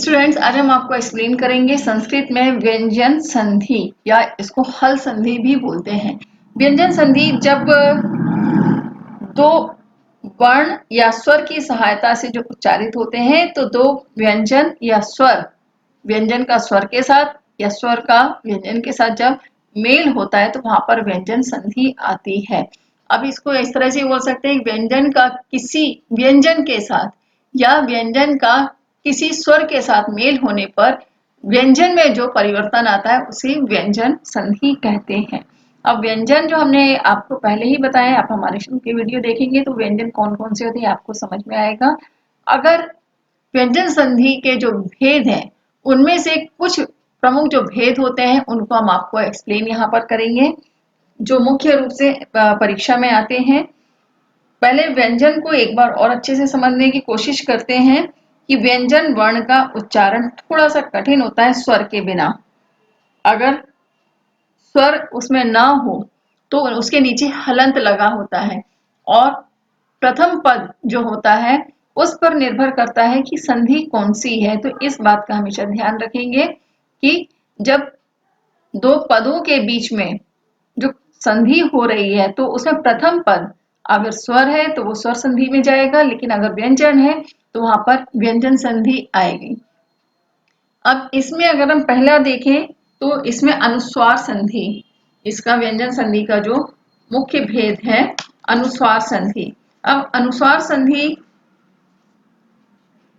Students, आज हम आपको एक्सप्लेन करेंगे संस्कृत में व्यंजन संधि या इसको हल संधि भी बोलते हैं। व्यंजन संधि जब दो वर्ण या स्वर की सहायता से जो उच्चारित होते हैं तो दो व्यंजन या स्वर, व्यंजन का स्वर के साथ या स्वर का व्यंजन के साथ जब मेल होता है तो वहां पर व्यंजन संधि आती है। अब इसको इस तरह से बोल सकते हैं, व्यंजन का किसी व्यंजन के साथ या व्यंजन का किसी स्वर के साथ मेल होने पर व्यंजन में जो परिवर्तन आता है उसे व्यंजन संधि कहते हैं। अब व्यंजन जो हमने आपको पहले ही बताया, आप हमारे शुरू के वीडियो देखेंगे तो व्यंजन कौन कौन से होते हैं आपको समझ में आएगा। अगर व्यंजन संधि के जो भेद हैं उनमें से कुछ प्रमुख जो भेद होते हैं उनको हम आपको एक्सप्लेन यहाँ पर करेंगे, जो मुख्य रूप से परीक्षा में आते हैं। पहले व्यंजन को एक बार और अच्छे से समझने की कोशिश करते हैं कि व्यंजन वर्ण का उच्चारण थोड़ा सा कठिन होता है स्वर के बिना। अगर स्वर उसमें ना हो तो उसके नीचे हलंत लगा होता है और प्रथम पद जो होता है उस पर निर्भर करता है कि संधि कौन सी है। तो इस बात का हमेशा ध्यान रखेंगे कि जब दो पदों के बीच में जो संधि हो रही है तो उसमें प्रथम पद अगर स्वर है तो वो स्वर संधि में जाएगा, लेकिन अगर व्यंजन है तो वहां पर व्यंजन संधि आएगी। अब इसमें अगर हम पहला देखें तो इसमें अनुस्वार संधि, इसका व्यंजन संधि का जो मुख्य भेद है अनुस्वार संधि। अब अनुस्वार संधि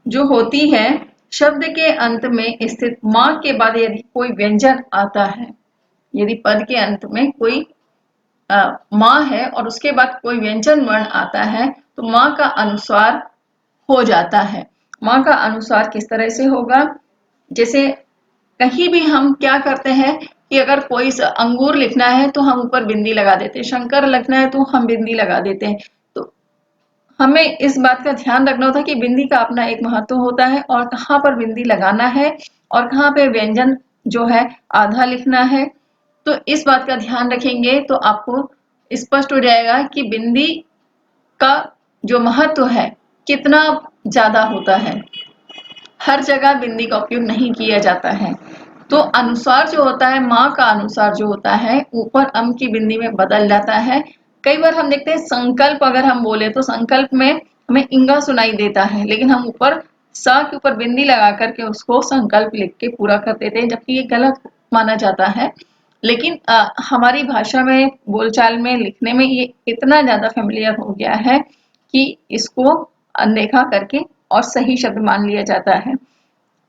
जो होती है, शब्द के अंत में स्थित मां के बाद यदि कोई व्यंजन आता है, यदि पद के अंत में कोई मां है और उसके बाद कोई व्यंजन वर्ण आता है तो मां का अनुस्वार हो जाता है। मां का अनुस्वार किस तरह से होगा, जैसे कहीं भी हम क्या करते हैं कि अगर कोई अंगूर लिखना है तो हम ऊपर बिंदी लगा देते हैं, शंकर लिखना है तो हम बिंदी लगा देते हैं। तो हमें इस बात का ध्यान रखना होता है कि बिंदी का अपना एक महत्व होता है और कहाँ पर बिंदी लगाना है और कहाँ पे व्यंजन जो है आधा लिखना है। तो इस बात का ध्यान रखेंगे तो आपको स्पष्ट हो जाएगा कि बिंदी का जो महत्व है कितना ज्यादा होता है। हर जगह बिंदी का उपयोग नहीं किया जाता है। तो अनुस्वार जो होता है, मां का अनुस्वार जो होता है ऊपर अम की बिंदी में बदल जाता है। कई बार हम देखते हैं संकल्प अगर हम बोले तो संकल्प में हमें इंगा सुनाई देता है, लेकिन हम ऊपर सा के ऊपर बिंदी लगा करके उसको संकल्प लिख के पूरा कर देते हैं, जबकि ये गलत माना जाता है। लेकिन हमारी भाषा में बोलचाल में लिखने में ये इतना ज्यादा फेमिलियर हो गया है कि इसको अनदेखा करके और सही शब्द मान लिया जाता है।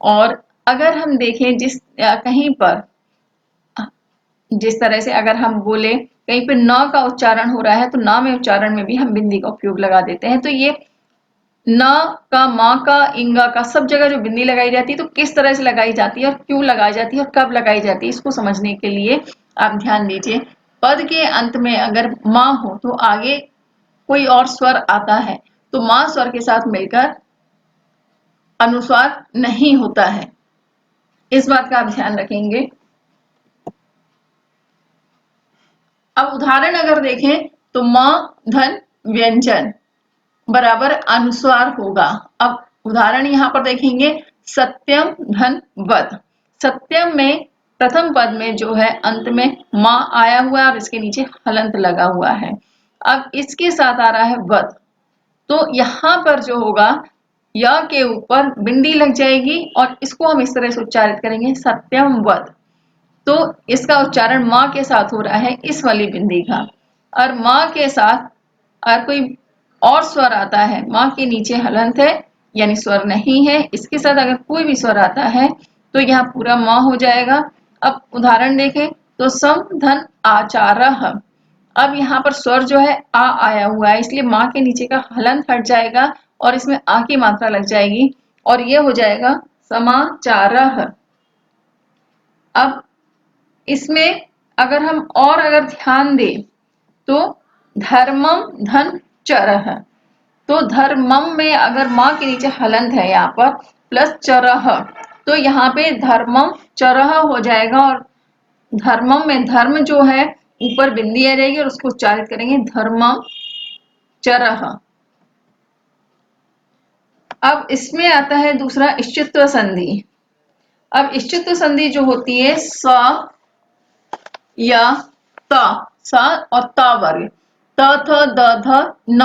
और अगर हम देखें कहीं पर जिस तरह से अगर हम बोले कहीं पर न का उच्चारण हो रहा है तो न में उच्चारण में भी हम बिंदी का उपयोग लगा देते हैं। तो ये न का, माँ का, इंगा का सब जगह जो बिंदी लगाई जाती है तो किस तरह से लगाई जाती है और क्यों लगाई जाती है और कब लगाई जाती है, इसको समझने के लिए आप ध्यान दीजिए। पद के अंत में अगर माँ हो तो आगे कोई और स्वर आता है तो माँ स्वर के साथ मिलकर अनुस्वार नहीं होता है, इस बात का आप ध्यान रखेंगे। अब उदाहरण अगर देखें तो मां धन व्यंजन बराबर अनुस्वार होगा। अब उदाहरण यहां पर देखेंगे, सत्यम धन वद। सत्यम में प्रथम पद में जो है अंत में मां आया हुआ है और इसके नीचे हलंत लगा हुआ है। अब इसके साथ आ रहा है वद, तो यहां पर जो होगा य के ऊपर बिंदी लग जाएगी और इसको हम इस तरह से उच्चारित करेंगे सत्यम वद। तो इसका उच्चारण मां के साथ हो रहा है इस वाली बिंदी का, और मां के साथ और कोई और स्वर आता है, मां के नीचे हलंत है यानी स्वर नहीं है, इसके साथ अगर कोई भी स्वर आता है तो यहाँ पूरा मां हो जाएगा। अब उदाहरण देखें तो सम धन आचारः। अब यहाँ पर स्वर जो है आ आया हुआ है, इसलिए मां के नीचे का हलंत हट जाएगा और इसमें आ की मात्रा लग जाएगी और ये हो जाएगा समाचारः। अब इसमें अगर हम और अगर ध्यान दें तो धर्मम धन चरह, तो धर्मम में अगर मां के नीचे हलंत है यहाँ पर प्लस चरह, तो यहाँ पे धर्मम चरह हो जाएगा और धर्मम में धर्म जो है ऊपर बिंदी आ जाएगी और उसको उच्चारित करेंगे धर्मम चरह। अब इसमें आता है दूसरा इश्चित्व संधि। अब इष्टित्व संधि जो होती है स या ता, सा और ता वर्ग, त थ द ध न,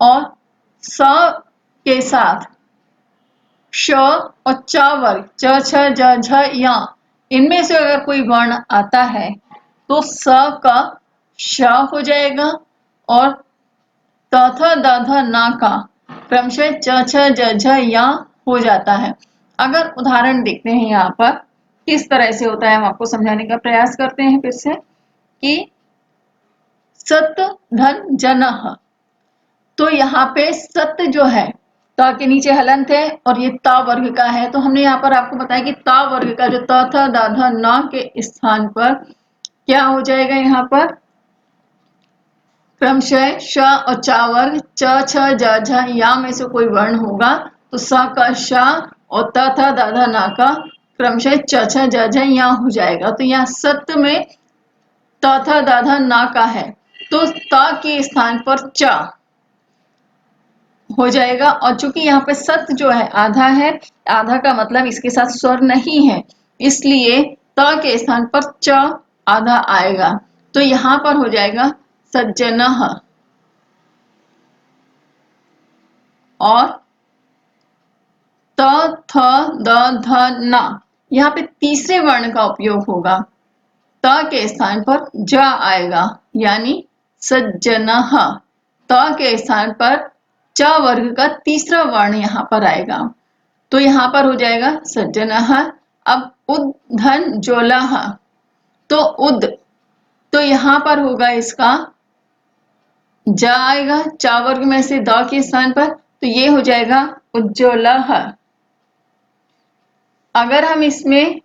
और स के साथ श और च वर्ग, च छ ज झ या, इनमें से अगर कोई वर्ण आता है तो स का श हो जाएगा और त थ द ध न का क्रमशः च छ ज झ या हो जाता है। अगर उदाहरण देखते हैं यहाँ पर किस तरह से होता है, हम आपको समझाने का प्रयास करते हैं फिर से कि सत धन जनः, तो यहाँ पे सत्य जो है ता के नीचे हलंत है और ये ता वर्ग का है, तो हमने यहाँ पर आपको बताया कि ता वर्ग का जो त थ द ध न के स्थान पर क्या हो जाएगा, यहाँ पर क्रमशः श और चा वर्ग, च छ ज झ या में से कोई वर्ण होगा तो स का श और त थ द ध न का क्रमशः च छ ज झ या हो जाएगा। तो यहाँ सत्य में त थ द ध न का है तो ता के स्थान पर च हो जाएगा, और चूंकि यहाँ पे सत्य जो है आधा है, आधा का मतलब इसके साथ स्वर नहीं है, इसलिए त के स्थान पर च आधा आएगा, तो यहाँ पर हो जाएगा सज्जनः, और त थ द ध न, यहाँ पे तीसरे वर्ण का उपयोग होगा, त के स्थान पर ज आएगा यानी सज्जनः, त के स्थान पर च वर्ग का तीसरा वर्ण यहाँ पर आएगा, तो यहाँ पर हो जाएगा सज्जनः। अब उद धन जोलः, तो उद, तो यहाँ पर होगा इसका ज आएगा चा वर्ग में से द के स्थान पर, तो ये हो जाएगा उज्ज्वलः। अगर हम इसमें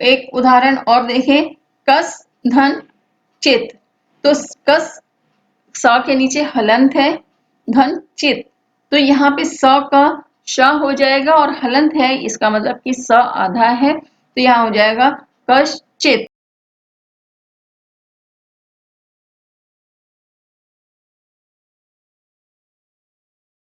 एक उदाहरण और देखें, कस धन चित, तो कस स के नीचे हलंत है, धन चित, तो यहाँ पे स का श हो जाएगा और हलंत है, इसका मतलब कि स आधा है, तो यहाँ हो जाएगा कश्चित।